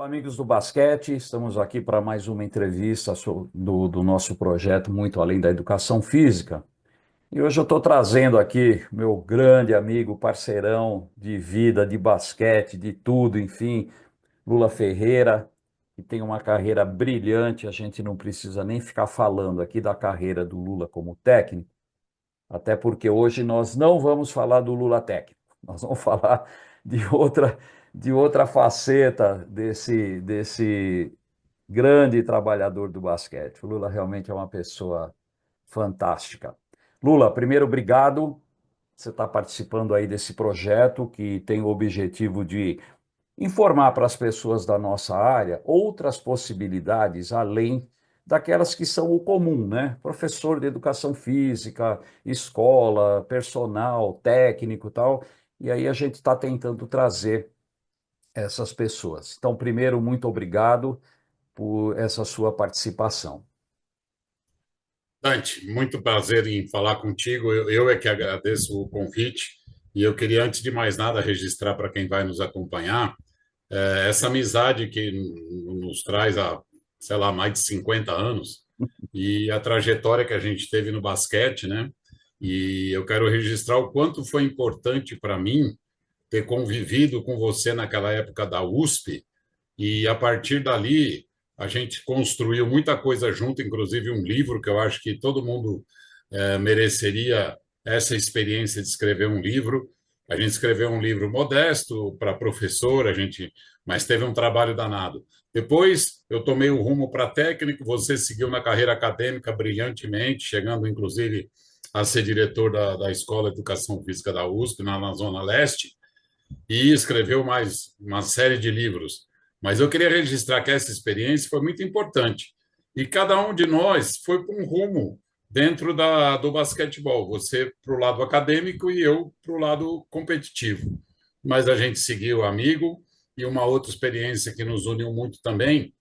Olá, amigos do basquete. Estamos aqui para mais uma entrevista do nosso projeto Muito Além da Educação Física. E hoje eu estou trazendo aqui meu grande amigo, parceirão de vida, de basquete, de tudo, enfim, Lula Ferreira, que tem uma carreira brilhante. A gente não precisa nem ficar falando aqui da carreira do Lula como técnico, até porque hoje nós não vamos falar do Lula técnico. Nós vamos falar de outra faceta desse grande trabalhador do basquete. O Lula realmente é uma pessoa fantástica. Lula, primeiro, obrigado. Você está participando aí desse projeto que tem o objetivo de informar para as pessoas da nossa área outras possibilidades além daquelas que são o comum, né? Professor de educação física, escola, personal, técnico, e tal. E aí a gente está tentando trazer essas pessoas. Então, primeiro, muito obrigado por essa sua participação. Dante, muito prazer em falar contigo. Eu é que agradeço o convite e eu queria, antes de mais nada, registrar para quem vai nos acompanhar essa amizade que nos traz há, sei lá, mais de 50 anos e a trajetória que a gente teve no basquete, né? E eu quero registrar o quanto foi importante para mim ter convivido com você naquela época da USP e a partir dali, a gente construiu muita coisa junto, inclusive um livro que eu acho que todo mundo mereceria essa experiência de escrever um livro. A gente escreveu um livro modesto para professor, mas teve um trabalho danado. Depois, eu tomei o rumo para técnico, você seguiu na carreira acadêmica brilhantemente, chegando inclusive a ser diretor da Escola de Educação Física da USP, na Zona Leste e escreveu mais uma série de livros. Mas eu queria registrar que essa experiência foi muito importante. E cada um de nós foi para um rumo dentro do basquetebol. Você para o lado acadêmico e eu para o lado competitivo. Mas a gente seguiu amigo e uma outra experiência que nos uniu muito também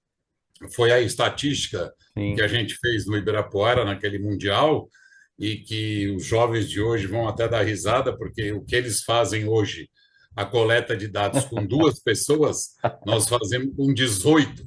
foi a estatística que Sim. a gente fez no Ibirapuera, naquele Mundial, e que os jovens de hoje vão até dar risada, porque o que eles fazem hoje, a coleta de dados com duas pessoas, nós fazemos com 18.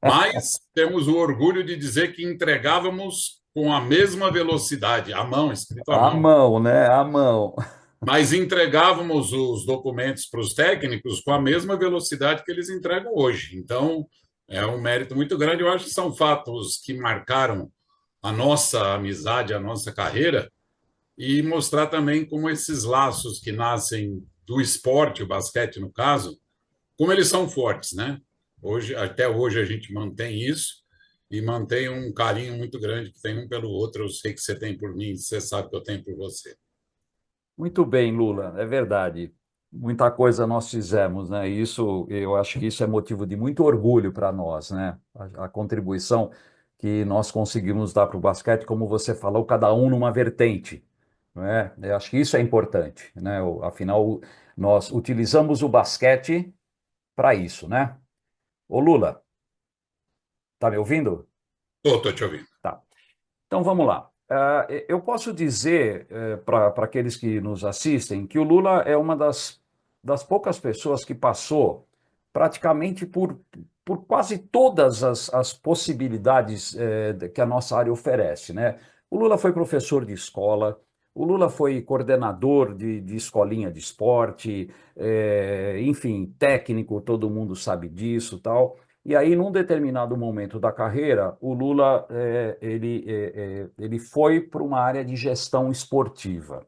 Mas temos o orgulho de dizer que entregávamos com a mesma velocidade, à mão, escrito à A mão, mão, né? A mão. mas entregávamos os documentos para os técnicos com a mesma velocidade que eles entregam hoje. Então, é um mérito muito grande. Eu acho que são fatos que marcaram a nossa amizade, a nossa carreira, e mostrar também como esses laços que nascem do esporte, o basquete no caso, como eles são fortes, né? Hoje, até hoje a gente mantém isso e mantém um carinho muito grande que tem um pelo outro. Eu sei que você tem por mim, você sabe que eu tenho por você. Muito bem, Lula, é verdade. Muita coisa nós fizemos, né? Isso, eu acho que isso é motivo de muito orgulho para nós, né? A contribuição que nós conseguimos dar para o basquete, como você falou, cada um numa vertente, não é? Eu acho que isso é importante, né? Afinal, nós utilizamos o basquete para isso, né? Ô, Lula, tá me ouvindo? Estou te ouvindo. Tá. Então vamos lá. Eu posso dizer para aqueles que nos assistem que o Lula é uma das poucas pessoas que passou praticamente por quase todas as possibilidades que a nossa área oferece, né? O Lula foi professor de escola, o Lula foi coordenador de escolinha de esporte, enfim, técnico, todo mundo sabe disso, tal. E aí, num determinado momento da carreira, o Lula ele foi para uma área de gestão esportiva.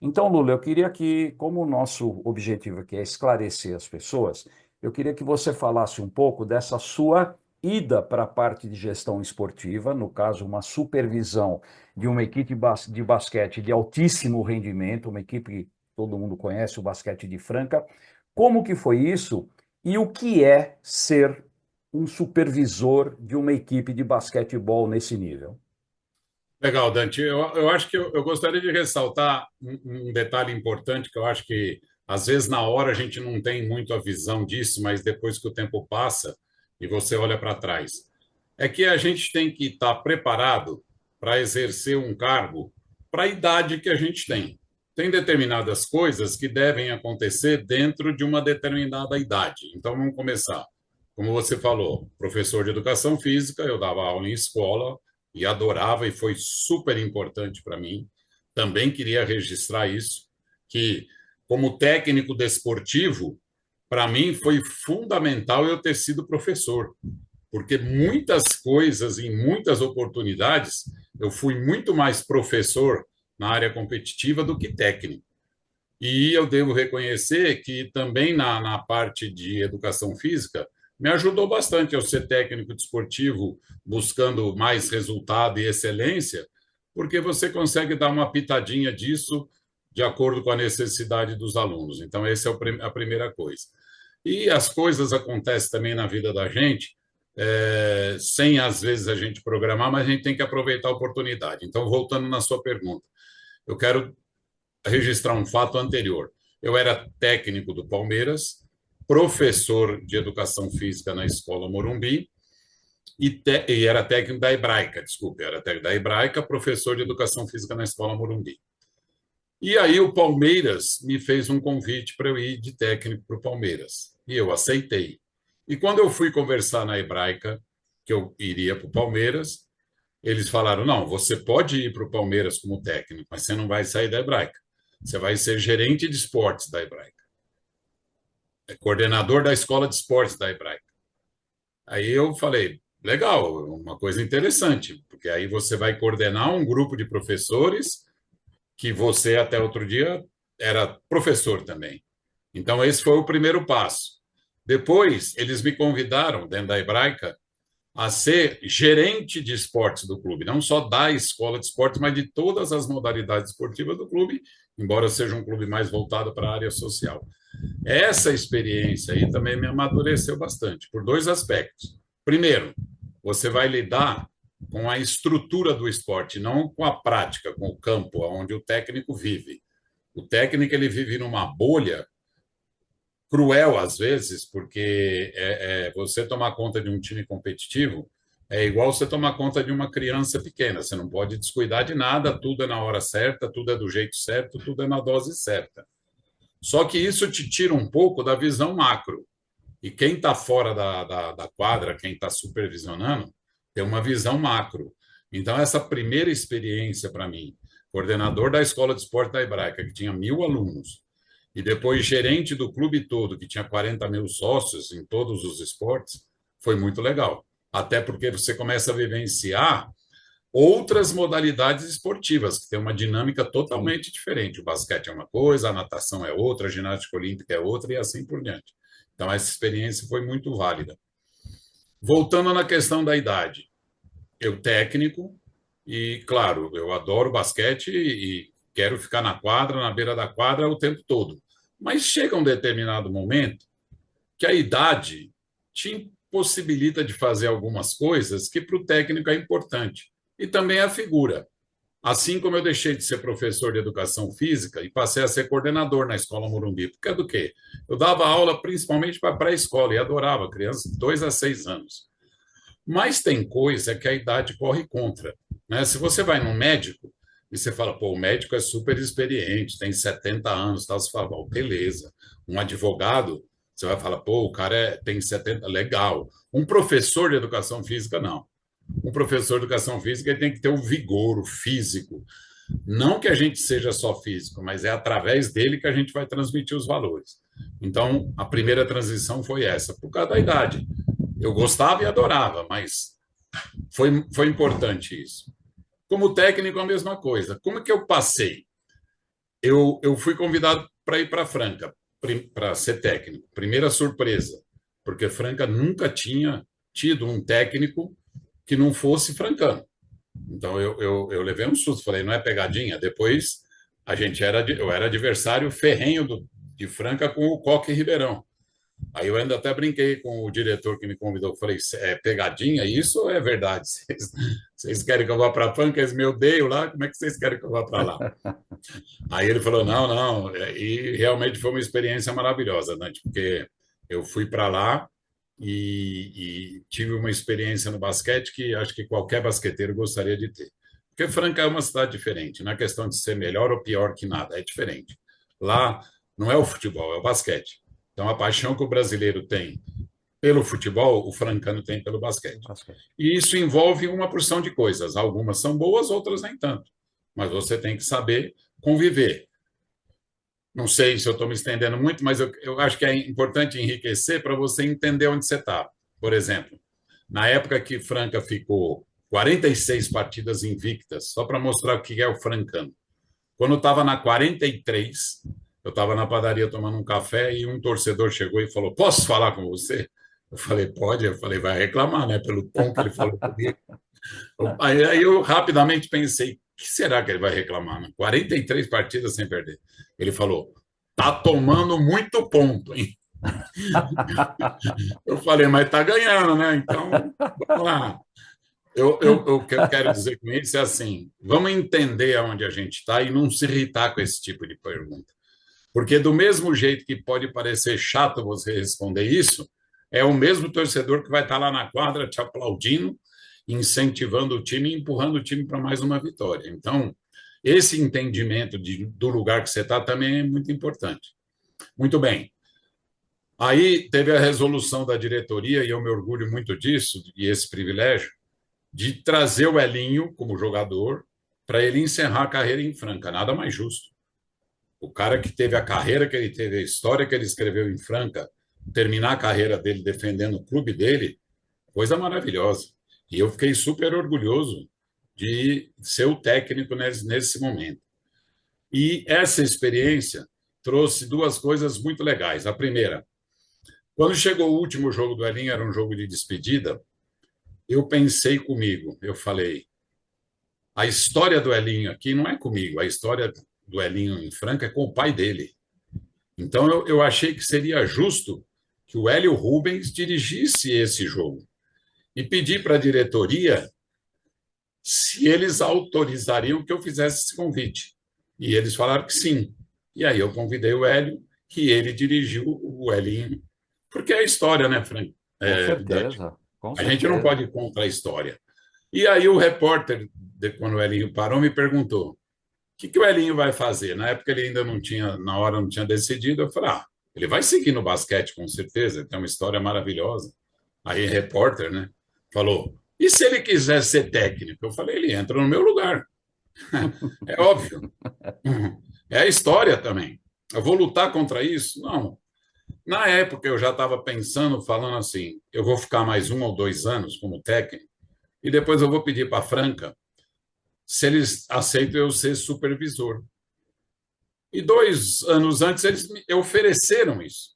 Então, Lula, eu queria que, como o nosso objetivo aqui é esclarecer as pessoas, eu queria que você falasse um pouco dessa sua ida para a parte de gestão esportiva, no caso, uma supervisão de uma equipe de basquete de altíssimo rendimento, uma equipe que todo mundo conhece, o Basquete de Franca. Como que foi isso e o que é ser um supervisor de uma equipe de basquetebol nesse nível? Legal, Dante. Eu acho que eu gostaria de ressaltar um detalhe importante que eu acho que, às vezes, na hora a gente não tem muito a visão disso, mas depois que o tempo passa e você olha para trás, é que a gente tem que estar preparado para exercer um cargo para a idade que a gente tem. Tem determinadas coisas que devem acontecer dentro de uma determinada idade. Então, vamos começar. como você falou, professor de educação física, eu dava aula em escola e adorava e foi super importante para mim. Também queria registrar isso, que como técnico desportivo, para mim foi fundamental eu ter sido professor, porque muitas coisas, em muitas oportunidades, eu fui muito mais professor na área competitiva do que técnico. E eu devo reconhecer que também na parte de educação física, me ajudou bastante eu ser técnico desportivo, buscando mais resultado e excelência, porque você consegue dar uma pitadinha disso de acordo com a necessidade dos alunos. Então, essa é a primeira coisa. E as coisas acontecem também na vida da gente, sem às vezes a gente programar, mas a gente tem que aproveitar a oportunidade. Então, voltando na sua pergunta, eu quero registrar um fato anterior. Eu era técnico do Palmeiras, professor de educação física na Escola Morumbi e era técnico da Hebraica, desculpe, era técnico da Hebraica, professor de educação física na Escola Morumbi. E aí o Palmeiras me fez um convite para eu ir de técnico para o Palmeiras. E eu aceitei. E quando eu fui conversar na Hebraica, que eu iria para o Palmeiras, eles falaram: não, você pode ir para o Palmeiras como técnico, mas você não vai sair da Hebraica. Você vai ser gerente de esportes da Hebraica, coordenador da escola de esportes da Hebraica. Aí eu falei: legal, uma coisa interessante, porque aí você vai coordenar um grupo de professores que você até outro dia era professor também. Então esse foi o primeiro passo. Depois eles me convidaram dentro da Hebraica a ser gerente de esportes do clube, não só da escola de esportes, mas de todas as modalidades esportivas do clube, embora seja um clube mais voltado para a área social. Essa experiência aí também me amadureceu bastante, por dois aspectos. Primeiro, você vai lidar com a estrutura do esporte, não com a prática, com o campo, onde o técnico vive. O técnico ele vive numa bolha cruel às vezes, porque você tomar conta de um time competitivo é igual você tomar conta de uma criança pequena. Você não pode descuidar de nada, tudo é na hora certa, tudo é do jeito certo, tudo é na dose certa. Só que isso te tira um pouco da visão macro. E quem está fora da quadra, quem está supervisionando, tem uma visão macro. Então, essa primeira experiência para mim, coordenador da Escola de Esporte da Hebraica, que tinha 1.000 alunos, e depois gerente do clube todo, que tinha 40.000 sócios em todos os esportes, foi muito legal. Até porque você começa a vivenciar outras modalidades esportivas, que tem uma dinâmica totalmente diferente. O basquete é uma coisa, a natação é outra, a ginástica olímpica é outra, e assim por diante. Então, essa experiência foi muito válida. Voltando na questão da idade, eu técnico, e claro, eu adoro basquete e quero ficar na quadra, na beira da quadra o tempo todo. Mas chega um determinado momento que a idade te impossibilita de fazer algumas coisas que para o técnico é importante. E também a figura. Assim como eu deixei de ser professor de educação física e passei a ser coordenador na Escola Morumbi. Porque é do quê? Eu dava aula principalmente para pré-escola e adorava crianças de 2 a 6 anos. Mas tem coisa que a idade corre contra, né? Se você vai num médico e você fala: pô, o médico é super experiente, tem 70 anos, tal, você fala: bom, beleza. Um advogado, você vai falar: pô, o cara tem 70, legal. Um professor de educação física, não. Um professor de educação física ele tem que ter o vigor, o físico. Não que a gente seja só físico, mas é através dele que a gente vai transmitir os valores. Então, a primeira transição foi essa, por causa da idade. Eu gostava e adorava, mas foi importante isso. Como técnico, a mesma coisa. Como é que eu passei? Eu fui convidado para ir para Franca, para ser técnico. Primeira surpresa, porque Franca nunca tinha tido um técnico que não fosse francano. Então eu levei um susto, falei: não é pegadinha? Depois eu era adversário ferrenho de Franca com o Coque Ribeirão. Aí eu ainda até brinquei com o diretor que me convidou. Falei: é pegadinha isso ou é verdade? Vocês querem que eu vá para Franca? Eles me odeiam lá, como é que vocês querem que eu vá para lá? Aí ele falou: não, não. E realmente foi uma experiência maravilhosa, né? Porque eu fui para lá e tive uma experiência no basquete que acho que qualquer basqueteiro gostaria de ter. Porque Franca é uma cidade diferente, não é questão de ser melhor ou pior que nada, é diferente. Lá não é o futebol, é o basquete. Então, a paixão que o brasileiro tem pelo futebol, o francano tem pelo basquete. Basquete. E isso envolve uma porção de coisas. Algumas são boas, outras nem tanto. Mas você tem que saber conviver. Não sei se eu estou me estendendo muito, mas eu acho que é importante enriquecer para você entender onde você está. Por exemplo, na época que Franca ficou 46 partidas invictas, só para mostrar o que é o francano. Quando eu estava na 43, eu estava na padaria tomando um café e um torcedor chegou e falou: Posso falar com você? Eu falei: Pode. Eu falei: Vai reclamar, né? Pelo tom que ele falou comigo. Aí eu rapidamente pensei: O que será que ele vai reclamar? Né? 43 partidas sem perder. Ele falou: Tá tomando muito ponto, hein? Eu falei: Mas tá ganhando, né? Então, vamos lá. O que eu quero dizer com isso é assim: vamos entender aonde a gente está e não se irritar com esse tipo de pergunta. Porque, do mesmo jeito que pode parecer chato você responder isso, é o mesmo torcedor que vai estar lá na quadra te aplaudindo, incentivando o time e empurrando o time para mais uma vitória. Então, esse entendimento do lugar que você está também é muito importante. Muito bem. Aí teve a resolução da diretoria, e eu me orgulho muito disso, e esse privilégio, de trazer o Elinho como jogador para ele encerrar a carreira em Franca. Nada mais justo. O cara que teve a carreira que ele teve, a história que ele escreveu em Franca, terminar a carreira dele defendendo o clube dele, coisa maravilhosa. E eu fiquei super orgulhoso de ser o técnico nesse momento. E essa experiência trouxe duas coisas muito legais. A primeira, quando chegou o último jogo do Elinho, era um jogo de despedida, eu pensei comigo, eu falei, a história do Elinho aqui não é comigo, a história do Elinho em Franca é com o pai dele. Então eu achei que seria justo que o Hélio Rubens dirigisse esse jogo e pedir para a diretoria se eles autorizariam que eu fizesse esse convite. E eles falaram que sim. E aí eu convidei o Hélio e ele dirigiu o Elinho, porque é a história, né, Frank? Com Dante? certeza, com A gente não certeza. pode ir contra a história. E aí o repórter, quando o Elinho parou, me perguntou: que o Elinho vai fazer? Na época ele ainda não tinha, na hora não tinha decidido. Eu falei: ele vai seguir no basquete, com certeza, tem uma história maravilhosa. Aí, repórter, né, falou: e se ele quiser ser técnico? Eu falei: ele entra no meu lugar. É óbvio. É a história também. Eu vou lutar contra isso? Não. Na época eu já estava pensando, falando assim: eu vou ficar mais 1 ou 2 anos como técnico e depois eu vou pedir para a Franca se eles aceitam eu ser supervisor. E 2 anos antes eles me ofereceram isso.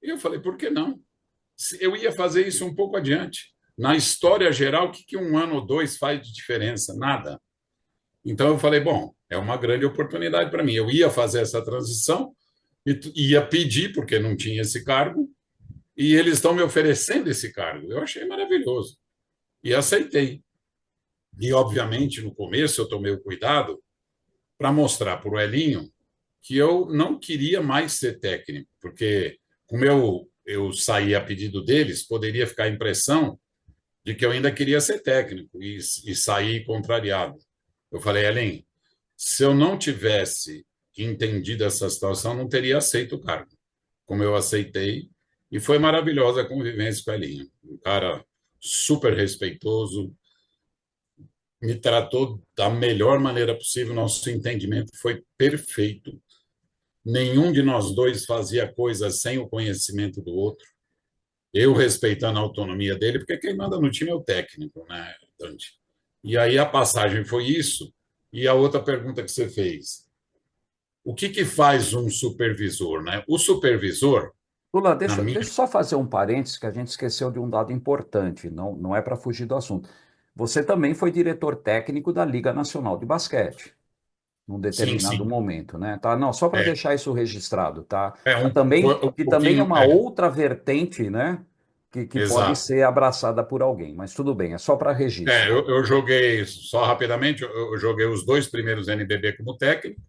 E eu falei: por que não? Eu ia fazer isso um pouco adiante. Na história geral, o que 1 ano ou 2 faz de diferença? Nada. Então eu falei: bom, é uma grande oportunidade para mim. Eu ia fazer essa transição e ia pedir, porque não tinha esse cargo, e eles estão me oferecendo esse cargo. Eu achei maravilhoso e aceitei. E, obviamente, no começo eu tomei o cuidado para mostrar para o Elinho que eu não queria mais ser técnico, porque, como eu saí a pedido deles, poderia ficar a impressão de que eu ainda queria ser técnico e sair contrariado. Eu falei: Elinho, se eu não tivesse entendido essa situação, não teria aceito o cargo, como eu aceitei, e foi maravilhosa a convivência com o Elinho. Um cara super respeitoso, me tratou da melhor maneira possível, nosso entendimento foi perfeito. Nenhum de nós dois fazia coisas sem o conhecimento do outro. Eu respeitando a autonomia dele, porque quem manda no time é o técnico, né, Dante? E aí a passagem foi isso. E a outra pergunta que você fez: o que faz um supervisor, né? O supervisor, Lula, na minha, deixa eu só fazer um parênteses que a gente esqueceu de um dado importante, não, não é para fugir do assunto. Você também foi diretor técnico da Liga Nacional de Basquete, num sim, determinado sim, momento, né? Tá? Não, só para é, deixar isso registrado, tá? é um Que também é pouquinho, uma outra vertente, né? Que pode exato. ser abraçada por alguém, mas tudo bem, é só para registro. Eu joguei, só rapidamente, eu joguei os 2 primeiros NBB como técnico.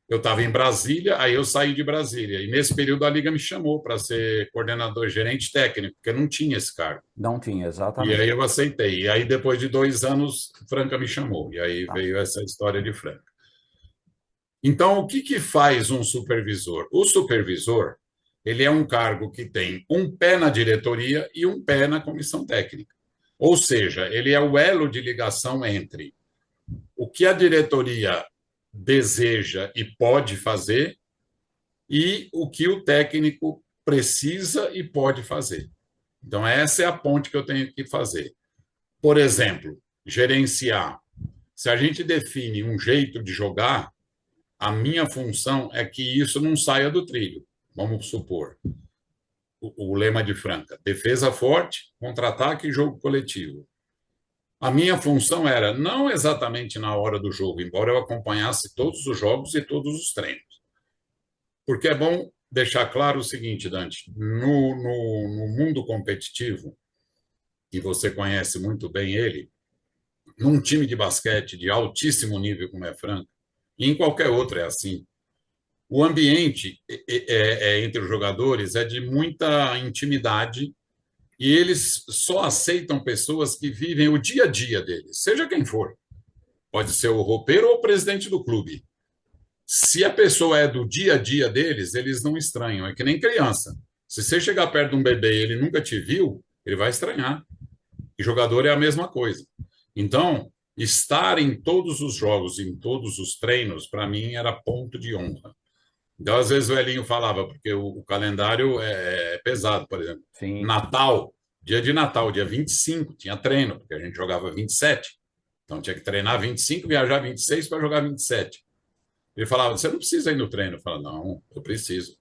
Eu estava em Brasília, aí eu saí de Brasília. E nesse período a Liga me chamou para ser coordenador, gerente técnico, porque não tinha esse cargo. Não tinha, E aí exatamente. eu aceitei. E aí, depois de 2 anos, Franca me chamou. E aí Tá. veio essa história de Franca. Então, o que faz um supervisor? O supervisor, ele é um cargo que tem um pé na diretoria e um pé na comissão técnica. Ou seja, ele é o elo de ligação entre o que a diretoria deseja e pode fazer e o que o técnico precisa e pode fazer. Então, essa é a ponte que eu tenho que fazer. Por exemplo, gerenciar. Se a gente define um jeito de jogar, a minha função é que isso não saia do trilho. Vamos supor, o lema de Franca: defesa forte, contra-ataque e jogo coletivo. A minha função era não exatamente na hora do jogo, embora eu acompanhasse todos os jogos e todos os treinos. Porque é bom deixar claro o seguinte, Dante: no mundo competitivo, e você conhece muito bem ele, num time de basquete de altíssimo nível como é Franca, e em qualquer outro é assim, o ambiente entre os jogadores é de muita intimidade e eles só aceitam pessoas que vivem o dia a dia deles, seja quem for. Pode ser o roupeiro ou o presidente do clube. Se a pessoa é do dia a dia deles, eles não estranham. É que nem criança. Se você chegar perto de um bebê e ele nunca te viu, ele vai estranhar. E jogador é a mesma coisa. Então, estar em todos os jogos, em todos os treinos, para mim era ponto de honra. Então, às vezes o Elinho falava, porque o calendário é pesado, por exemplo. Sim. Natal, dia de Natal, dia 25 tinha treino, porque a gente jogava 27. Então, tinha que treinar 25, viajar 26 para jogar 27. Ele falava, você não precisa ir no treino. Eu falava, não, eu preciso.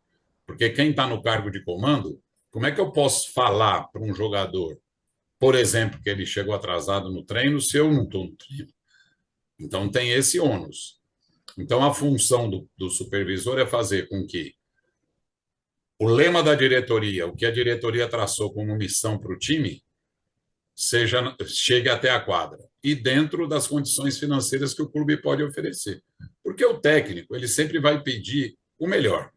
Porque quem está no cargo de comando, como é que eu posso falar para um jogador, por exemplo, que ele chegou atrasado no treino, se eu não estou no treino? Então, tem esse ônus. Então, a função do supervisor é fazer com que o lema da diretoria, o que a diretoria traçou como missão para o time, chegue até a quadra e dentro das condições financeiras que o clube pode oferecer. Porque o técnico, ele sempre vai pedir o melhor.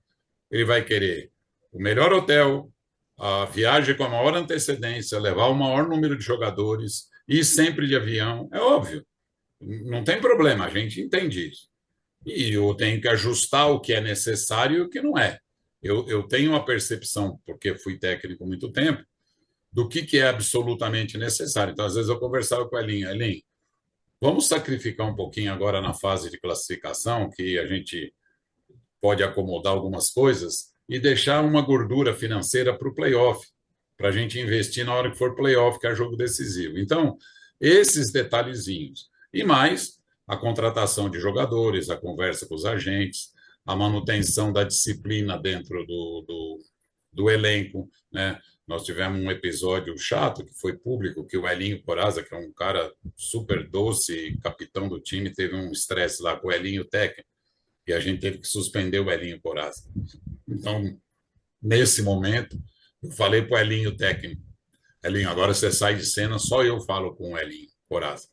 Ele vai querer o melhor hotel, a viagem com a maior antecedência, levar o maior número de jogadores, ir sempre de avião. É óbvio, não tem problema, a gente entende isso. E eu tenho que ajustar o que é necessário e o que não é. Eu tenho uma percepção, porque fui técnico há muito tempo, do que é absolutamente necessário. Então, às vezes, eu conversava com a Elinho, Elinho, vamos sacrificar um pouquinho agora na fase de classificação, que a gente pode acomodar algumas coisas e deixar uma gordura financeira para o playoff, para a gente investir na hora que for playoff, que é jogo decisivo. Então, esses detalhezinhos. E mais a contratação de jogadores, a conversa com os agentes, a manutenção da disciplina dentro do elenco, né? Nós tivemos um episódio chato que foi público, que o Elinho Coraza, que é um cara super doce, capitão do time, teve um estresse lá com o Elinho técnico, e a gente teve que suspender o Elinho Coraza. Então, nesse momento, eu falei para o Elinho técnico, Elinho, agora você sai de cena, só eu falo com o Elinho Coraza.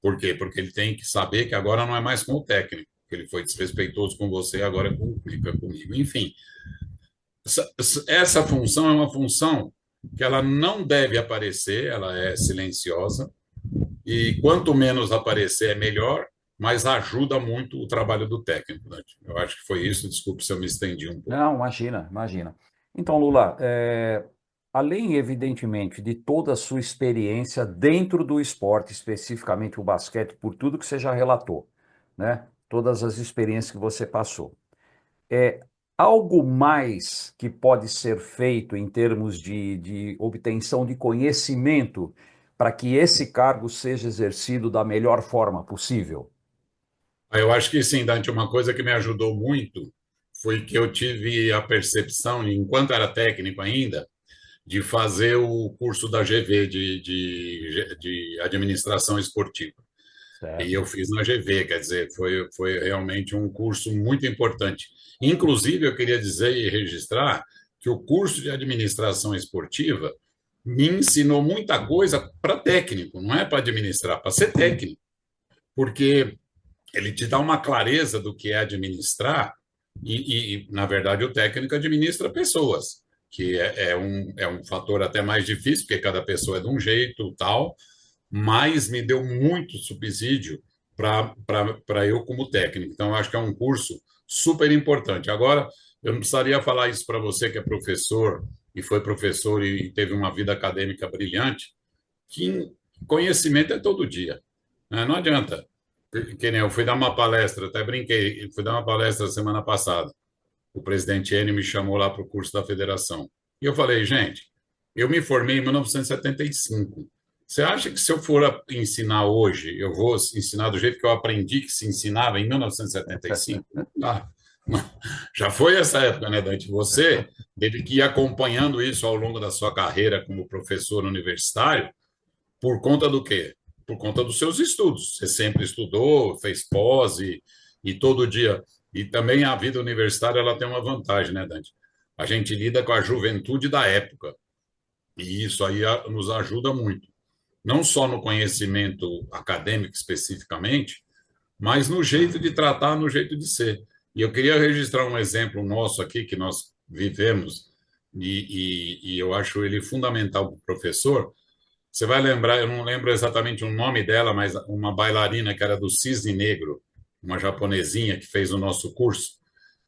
Por quê? Porque ele tem que saber que agora não é mais com o técnico, que ele foi desrespeitoso com você, agora é comigo. Enfim, essa função é uma função que ela não deve aparecer, ela é silenciosa, e quanto menos aparecer é melhor, mas ajuda muito o trabalho do técnico, né? Eu acho que foi isso, desculpe se eu me estendi um pouco. Não, imagina, imagina. Então, Lula, além, evidentemente, de toda a sua experiência dentro do esporte, especificamente o basquete, por tudo que você já relatou, né? Todas as experiências que você passou. É algo mais que pode ser feito em termos de obtenção de conhecimento para que esse cargo seja exercido da melhor forma possível? Eu acho que sim, Dante, uma coisa que me ajudou muito foi que eu tive a percepção, enquanto era técnico ainda, de fazer o curso da GV de administração esportiva. E eu Certo. fiz na GV, quer dizer, foi realmente um curso muito importante. Inclusive, eu queria dizer e registrar que o curso de administração esportiva me ensinou muita coisa para técnico, não é para administrar, para ser técnico, porque ele te dá uma clareza do que é administrar na verdade, o técnico administra pessoas, que é um fator até mais difícil, porque cada pessoa é de um jeito, tal, mas me deu muito subsídio para eu como técnico. Então, eu acho que é um curso super importante. Agora, eu não precisaria falar isso para você que é professor e foi professor e teve uma vida acadêmica brilhante, que conhecimento é todo dia, né? Não adianta. Que nem eu fui dar uma palestra, até brinquei, fui dar uma palestra semana passada. O presidente N me chamou lá para o curso da federação. E eu falei, gente, eu me formei em 1975. Você acha que se eu for ensinar hoje, eu vou ensinar do jeito que eu aprendi que se ensinava em 1975? Não dá. Já foi essa época, né, Dante? Você teve que ir acompanhando isso ao longo da sua carreira como professor universitário, por conta do quê? Por conta dos seus estudos. Você sempre estudou, fez pós e todo dia. E também a vida universitária ela tem uma vantagem, né, Dante? A gente lida com a juventude da época. E isso aí nos ajuda muito. Não só no conhecimento acadêmico especificamente, mas no jeito de tratar, no jeito de ser. E eu queria registrar um exemplo nosso aqui, que nós vivemos, e eu acho ele fundamental para o professor. Você vai lembrar, eu não lembro exatamente o nome dela, mas uma bailarina que era do Cisne Negro, uma japonesinha que fez o nosso curso,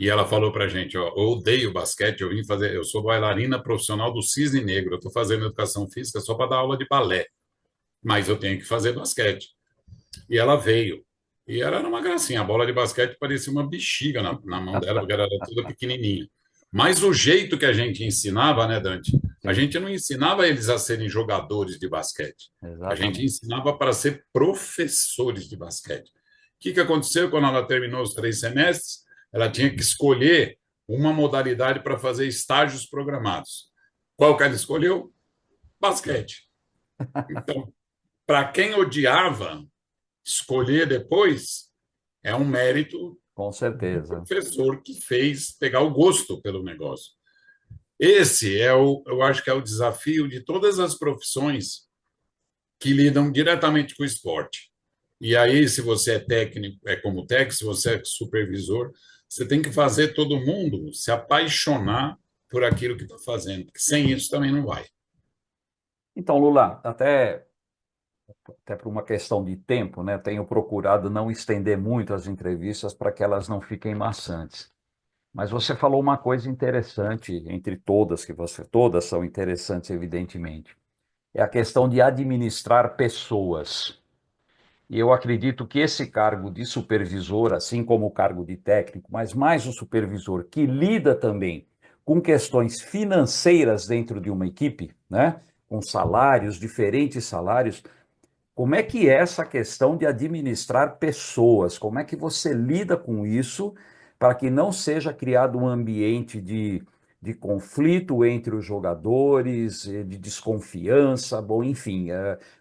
e ela falou para a gente, ó, eu odeio basquete, eu vim fazer, eu sou bailarina profissional do Cisne Negro, eu estou fazendo educação física só para dar aula de balé, mas eu tenho que fazer basquete. E ela veio, e ela era uma gracinha, a bola de basquete parecia uma bexiga na mão dela, porque ela era toda pequenininha. Mas o jeito que a gente ensinava, né, Dante? A Sim, gente não ensinava eles a serem jogadores de basquete. A gente exatamente. ensinava para ser professores de basquete. O que aconteceu quando ela terminou os 3 semestres? Ela tinha que escolher uma modalidade para fazer estágios programados. Qual que ela escolheu? Basquete. Então, para quem odiava, escolher depois é um mérito Com do certeza. professor que fez pegar o gosto pelo negócio. Esse é eu acho que é o desafio de todas as profissões que lidam diretamente com o esporte. E aí, se você é técnico, é como técnico, se você é supervisor, você tem que fazer todo mundo se apaixonar por aquilo que está fazendo, porque sem isso também não vai. Então, Lula, até por uma questão de tempo, né, tenho procurado não estender muito as entrevistas para que elas não fiquem maçantes. Mas você falou uma coisa interessante, entre todas, todas são interessantes, evidentemente. É a questão de administrar pessoas. E eu acredito que esse cargo de supervisor, assim como o cargo de técnico, mas mais o supervisor, que lida também com questões financeiras dentro de uma equipe, né? Com salários, diferentes salários, como é que é essa questão de administrar pessoas? Como é que você lida com isso para que não seja criado um ambiente de conflito entre os jogadores, de desconfiança, bom, enfim,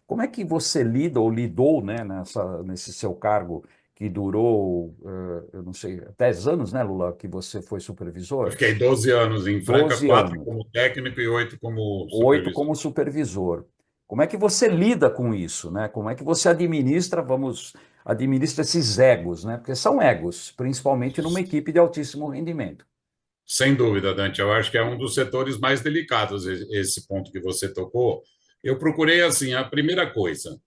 como é que você lida ou lidou, né, nesse seu cargo que durou, eu não sei, 10 anos, né, Lula, que você foi Eu supervisor? fiquei 12 anos em Franca, 12 quatro anos. como técnico e 8 como 8 supervisor. como supervisor. Como é que você lida com isso, né? Como é que você administra esses egos, né? Porque são egos, principalmente numa equipe de altíssimo rendimento. Sem dúvida, Dante. Eu acho que é um dos setores mais delicados esse ponto que você tocou. Eu procurei, assim, a primeira coisa,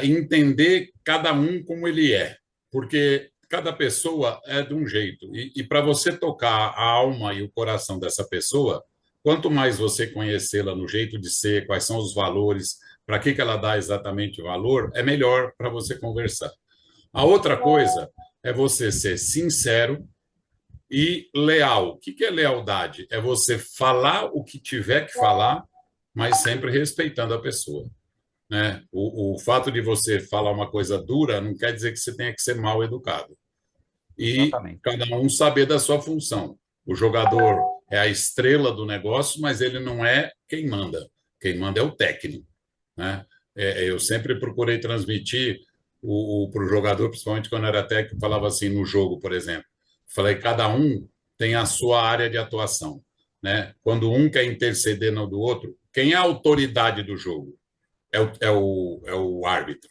entender cada um como ele é, porque cada pessoa é de um jeito. E para você tocar a alma e o coração dessa pessoa, quanto mais você conhecê-la no jeito de ser, quais são os valores, para que ela dá exatamente valor, é melhor para você conversar. A outra coisa é você ser sincero e leal. O que é lealdade? É você falar o que tiver que falar, mas sempre respeitando a pessoa, né? O fato de você falar uma coisa dura não quer dizer que você tenha que ser mal educado. E Exatamente. cada um saber da sua função. O jogador é a estrela do negócio, mas ele não é quem manda. Quem manda é o técnico, né? Eu sempre procurei transmitir para o jogador, principalmente quando era técnico, falava assim no jogo, por exemplo. Falei, cada um tem a sua área de atuação, né? Quando um quer interceder no do outro, quem é a autoridade do jogo? É o árbitro.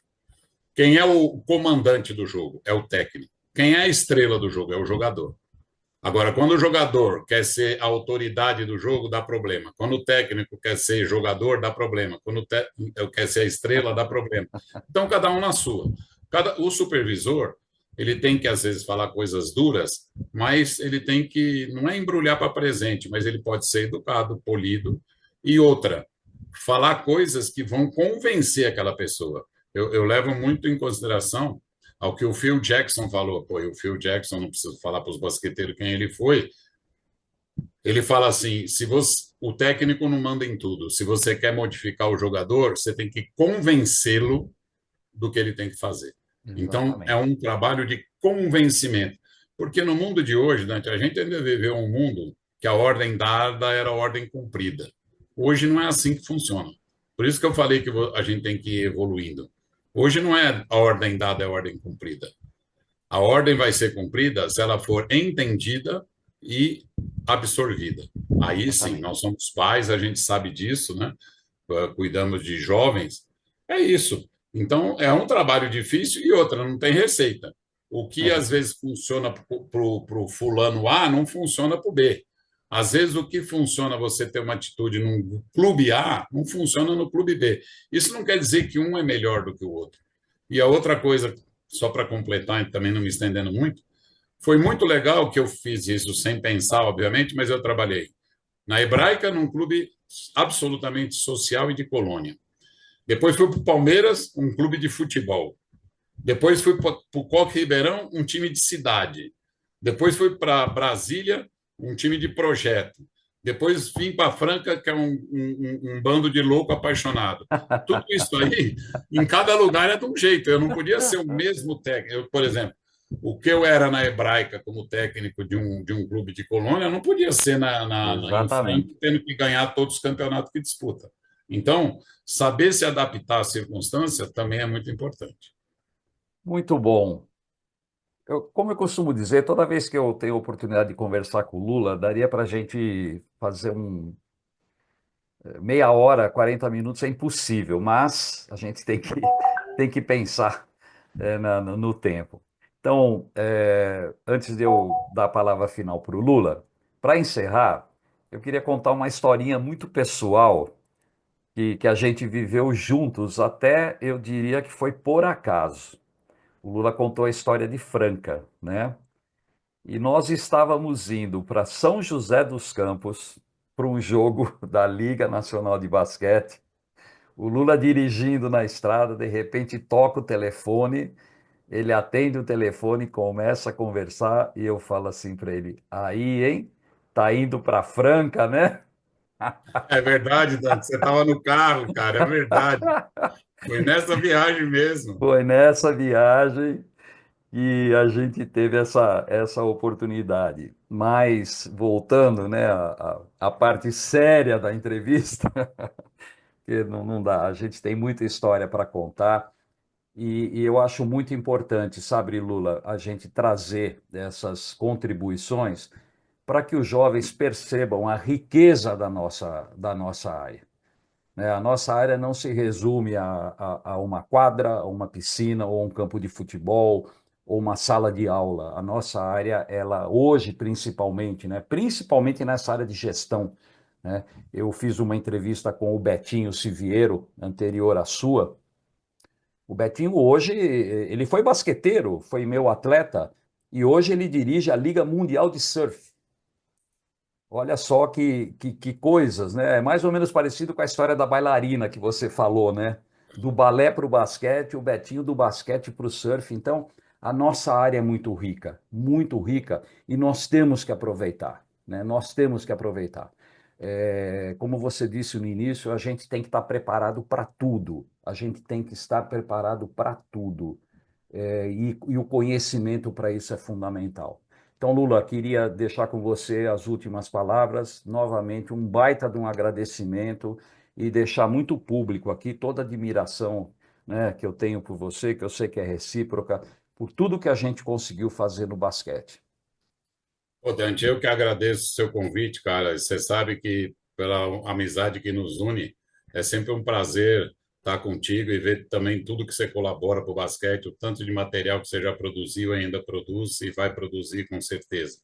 Quem é o comandante do jogo? É o técnico. Quem é a estrela do jogo? É o jogador. Agora, quando o jogador quer ser a autoridade do jogo, dá problema. Quando o técnico quer ser jogador, dá problema. Quando o técnico quer ser a estrela, dá problema. Então, cada um na sua. O supervisor, ele tem que, às vezes, falar coisas duras, mas ele tem que, não é embrulhar para presente, mas ele pode ser educado, polido. E outra, falar coisas que vão convencer aquela pessoa. Eu levo muito em consideração ao que o Phil Jackson falou. Pô, e o Phil Jackson, não preciso falar para os basqueteiros quem ele foi, ele fala assim: se você, o técnico não manda em tudo. Se você quer modificar o jogador, você tem que convencê-lo do que ele tem que fazer. Então, é Exatamente. um trabalho de convencimento. Porque no mundo de hoje, Dante, a gente ainda viveu um mundo que a ordem dada era a ordem cumprida. Hoje não é assim que funciona. Por isso que eu falei que a gente tem que ir evoluindo. Hoje não é a ordem dada, é a ordem cumprida. A ordem vai ser cumprida se ela for entendida e absorvida. Aí sim, Exatamente. nós somos pais, a gente sabe disso, né? Cuidamos de jovens. É isso. Então, é um trabalho difícil e outra, não tem receita. O que às vezes funciona para o fulano A não funciona para o B. Às vezes, o que funciona você ter uma atitude num clube A não funciona no clube B. Isso não quer dizer que um é melhor do que o outro. E a outra coisa, só para completar e também não me estendendo muito, foi muito legal que eu fiz isso sem pensar, obviamente, mas eu trabalhei na Hebraica, num clube absolutamente social e de colônia. Depois fui para o Palmeiras, um clube de futebol. Depois fui para o Coque Ribeirão, um time de cidade. Depois fui para Brasília, um time de projeto. Depois vim para Franca, que é um bando de louco apaixonado. Tudo isso aí, em cada lugar é de um jeito. Eu não podia ser o mesmo técnico. Eu, por exemplo, o que eu era na Hebraica como técnico de um clube de colônia, eu não podia ser em Franca, Exatamente. tendo que ganhar todos os campeonatos que disputa. Então, saber se adaptar à circunstância também é muito importante. Muito bom. Como eu costumo dizer, toda vez que eu tenho a oportunidade de conversar com o Lula, daria para a gente fazer meia hora, 40 minutos, é impossível, mas a gente tem que pensar no tempo. Então, antes de eu dar a palavra final para o Lula, para encerrar, eu queria contar uma historinha muito pessoal que a gente viveu juntos, até eu diria que foi por acaso. O Lula contou a história de Franca, né? E nós estávamos indo para São José dos Campos para um jogo da Liga Nacional de Basquete. O Lula dirigindo na estrada, de repente toca o telefone, ele atende o telefone, começa a conversar e eu falo assim para ele: aí, hein? Tá indo para Franca, né? É verdade, Dante, você estava no carro, cara, é verdade. Foi nessa viagem mesmo. Foi nessa viagem que a gente teve essa oportunidade. Mas, voltando, né, a parte séria da entrevista, que não dá, a gente tem muita história para contar, e eu acho muito importante, sabe, Lula, a gente trazer essas contribuições para que os jovens percebam a riqueza da nossa área, né? A nossa área não se resume a uma quadra, a uma piscina, ou um campo de futebol, ou uma sala de aula. A nossa área, ela hoje principalmente, né, principalmente nessa área de gestão, né? Eu fiz uma entrevista com o Betinho Siviero, anterior à sua. O Betinho hoje, ele foi basqueteiro, foi meu atleta, e hoje ele dirige a Liga Mundial de Surf. Olha só que coisas, né? É mais ou menos parecido com a história da bailarina que você falou, né? Do balé para o basquete, o Betinho do basquete para o surf. Então, a nossa área é muito rica, e nós temos que aproveitar, né? Nós temos que aproveitar. Como você disse no início, a gente tem que estar preparado para tudo. A gente tem que estar preparado para tudo. E o conhecimento para isso é fundamental. Então, Lula, queria deixar com você as últimas palavras. Novamente, um baita de um agradecimento e deixar muito público aqui toda a admiração, né, que eu tenho por você, que eu sei que é recíproca, por tudo que a gente conseguiu fazer no basquete. Ô, Dante, eu que agradeço o seu convite, cara. Você sabe que pela amizade que nos une, é sempre um prazer estar contigo e ver também tudo que você colabora para o basquete, o tanto de material que você já produziu, ainda produz e vai produzir com certeza.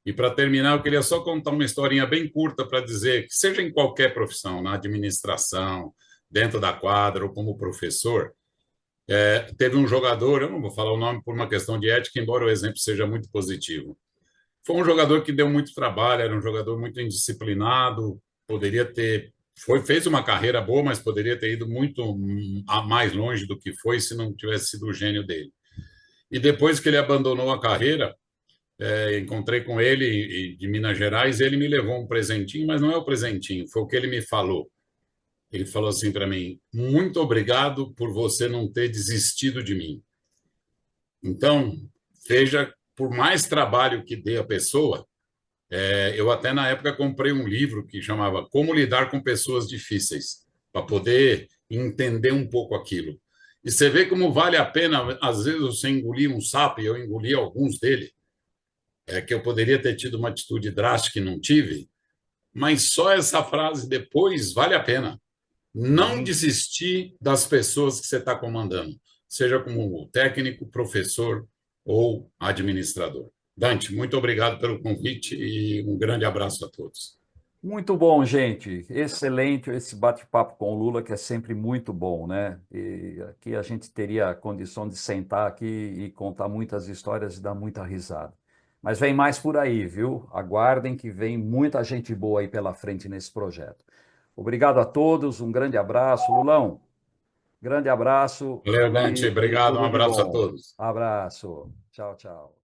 E para terminar, eu queria só contar uma historinha bem curta para dizer que, seja em qualquer profissão, na administração, dentro da quadra ou como professor, Teve um jogador, eu não vou falar o nome por uma questão de ética, embora o exemplo seja muito positivo. Foi um jogador que deu muito trabalho, era um jogador muito indisciplinado, poderia ter, fez uma carreira boa, mas poderia ter ido muito a mais longe do que foi se não tivesse sido o gênio dele. E depois que ele abandonou a carreira, encontrei com ele de Minas Gerais, e ele me levou um presentinho, mas não é o presentinho, foi o que ele me falou. Ele falou assim para mim: muito obrigado por você não ter desistido de mim. Então, veja, por mais trabalho que dê a pessoa, eu até na época comprei um livro que chamava Como Lidar com Pessoas Difíceis, para poder entender um pouco aquilo. E você vê como vale a pena, às vezes, você engolir um sapo, e eu engoli alguns dele, que eu poderia ter tido uma atitude drástica e não tive, mas só essa frase depois vale a pena. Não Sim. desistir das pessoas que você está comandando, seja como técnico, professor ou administrador. Dante, muito obrigado pelo convite e um grande abraço a todos. Muito bom, gente. Excelente esse bate-papo com o Lula, que é sempre muito bom, né? E aqui a gente teria a condição de sentar aqui e contar muitas histórias e dar muita risada. Mas vem mais por aí, viu? Aguardem que vem muita gente boa aí pela frente nesse projeto. Obrigado a todos, um grande abraço. Lulão, grande abraço Valeu, Dante. e Obrigado. Um tudo de abraço a bom. todos. Abraço. Tchau, tchau.